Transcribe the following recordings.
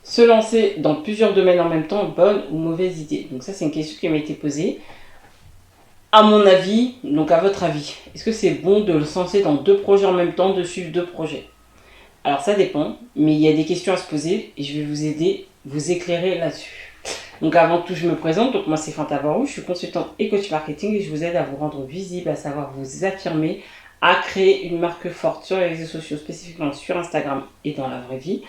Se lancer dans plusieurs domaines en même temps, bonne ou mauvaise idée? Donc ça, c'est une question qui m'a été posée. À mon avis, donc à votre avis, est-ce que c'est bon de se lancer dans deux projets en même temps, de suivre deux projets? Alors ça dépend, mais il y a des questions à se poser et je vais vous aider, vous éclairer là-dessus. Donc avant tout, je me présente. Donc moi, c'est Fanta Barou, je suis consultante et coach marketing et je vous aide à vous rendre visible, à savoir vous affirmer, à créer une marque forte sur les réseaux sociaux, spécifiquement sur Instagram et dans la vraie vie.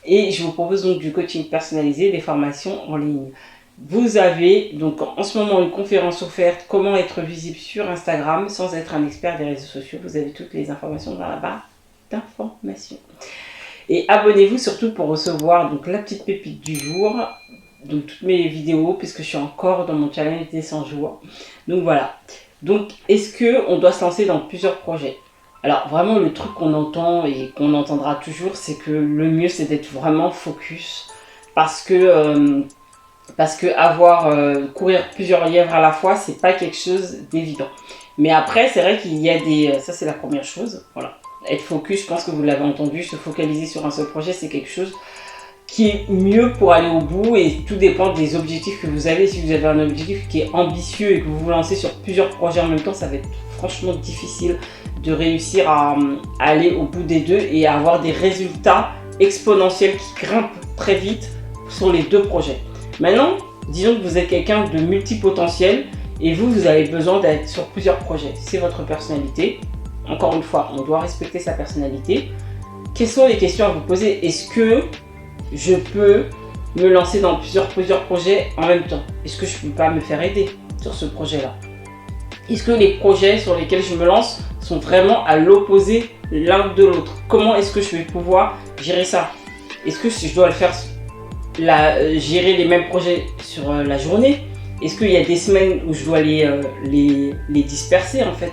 Et je vous propose donc du coaching personnalisé, des formations en ligne. Vous avez donc en ce moment une conférence offerte, comment être visible sur Instagram sans être un expert des réseaux sociaux. Vous avez toutes les informations dans la barre d'informations. Et abonnez-vous surtout pour recevoir donc la petite pépite du jour, donc toutes mes vidéos, puisque je suis encore dans mon challenge des 100 jours. Donc voilà. Donc est-ce qu'on doit se lancer dans plusieurs projets? Alors vraiment le truc qu'on entend et qu'on entendra toujours, c'est que le mieux c'est d'être vraiment focus. Parce que courir plusieurs lièvres à la fois, c'est pas quelque chose d'évident. Mais après, c'est vrai qu'il y a des... Ça, c'est la première chose. Voilà. Être focus, je pense que vous l'avez entendu, se focaliser sur un seul projet, c'est quelque chose qui est mieux pour aller au bout et tout dépend des objectifs que vous avez. Si vous avez un objectif qui est ambitieux et que vous vous lancez sur plusieurs projets en même temps, ça va être franchement difficile de réussir à aller au bout des deux et à avoir des résultats exponentiels qui grimpent très vite sur les deux projets. Maintenant, disons que vous êtes quelqu'un de multipotentiel et vous avez besoin d'être sur plusieurs projets. C'est votre personnalité. Encore une fois, on doit respecter sa personnalité. Quelles sont les questions à vous poser? Est-ce que je peux me lancer dans plusieurs projets en même temps? Est-ce que je ne peux pas me faire aider sur ce projet-là? Est-ce que les projets sur lesquels je me lance sont vraiment à l'opposé l'un de l'autre? Comment est-ce que je vais pouvoir gérer ça? Est-ce que je dois le faire gérer les mêmes projets sur la journée? Est-ce qu'il y a des semaines où je dois les disperser en fait,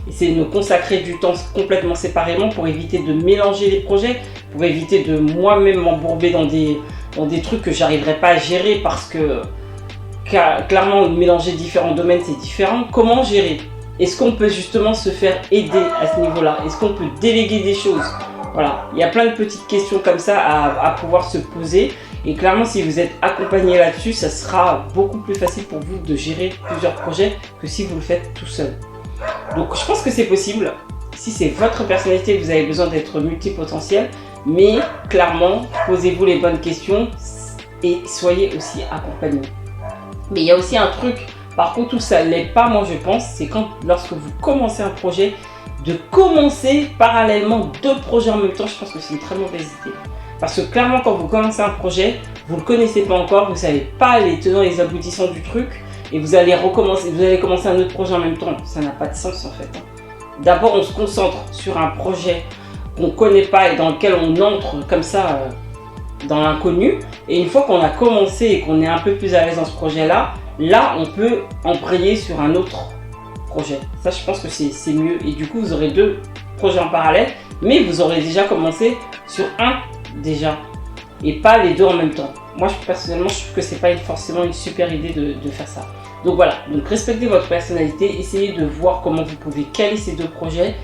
essayer de me consacrer du temps complètement séparément pour éviter de mélanger les projets, pour éviter de moi-même m'embourber dans des trucs que j'arriverai pas à gérer parce que clairement mélanger différents domaines c'est différent. Comment gérer? Est-ce qu'on peut justement se faire aider à ce niveau-là? Est-ce qu'on peut déléguer des choses? Voilà, il y a plein de petites questions comme ça à pouvoir se poser. Et clairement, si vous êtes accompagné là-dessus, ça sera beaucoup plus facile pour vous de gérer plusieurs projets que si vous le faites tout seul. Donc je pense que c'est possible. Si c'est votre personnalité, vous avez besoin d'être multipotentiel. Mais clairement, posez-vous les bonnes questions et soyez aussi accompagné. Mais il y a aussi un truc, par contre, où ça ne l'est pas, moi je pense, c'est lorsque vous commencez un projet, de commencer parallèlement deux projets en même temps, je pense que c'est une très mauvaise idée. Parce que clairement, quand vous commencez un projet, vous ne le connaissez pas encore, vous ne savez pas les tenants et les aboutissants du truc, et vous allez commencer un autre projet en même temps. Ça n'a pas de sens en fait. D'abord, on se concentre sur un projet qu'on ne connaît pas et dans lequel on entre comme ça dans l'inconnu. Et une fois qu'on a commencé et qu'on est un peu plus à l'aise dans ce projet-là, là, on peut embrayer sur un autre projet. Ça, je pense que c'est mieux. Et du coup, vous aurez deux projets en parallèle, mais vous aurez déjà commencé sur un déjà et pas les deux en même temps. Moi personnellement je trouve que c'est pas forcément une super idée de faire ça. Donc voilà, donc respectez votre personnalité, essayez de voir comment vous pouvez caler ces deux projets,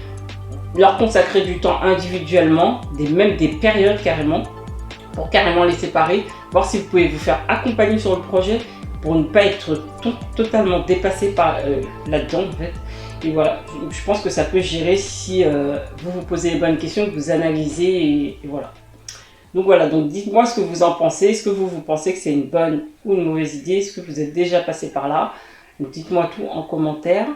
leur consacrer du temps individuellement, même des périodes carrément, pour carrément les séparer, voir si vous pouvez vous faire accompagner sur le projet pour ne pas être totalement dépassé par là-dedans en fait. Et voilà, je pense que ça peut gérer si vous vous posez les bonnes questions, que vous analysez et voilà. Donc voilà, donc dites-moi ce que vous en pensez. Est-ce que vous pensez que c'est une bonne ou une mauvaise idée? Est-ce que vous êtes déjà passé par là? Donc dites-moi tout en commentaire.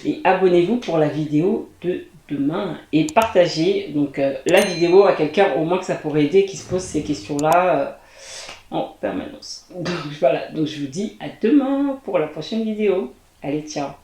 Et abonnez-vous pour la vidéo de demain. Et partagez donc, la vidéo à quelqu'un au moins que ça pourrait aider, qui se pose ces questions-là en permanence. Donc voilà, donc je vous dis à demain pour la prochaine vidéo. Allez, ciao!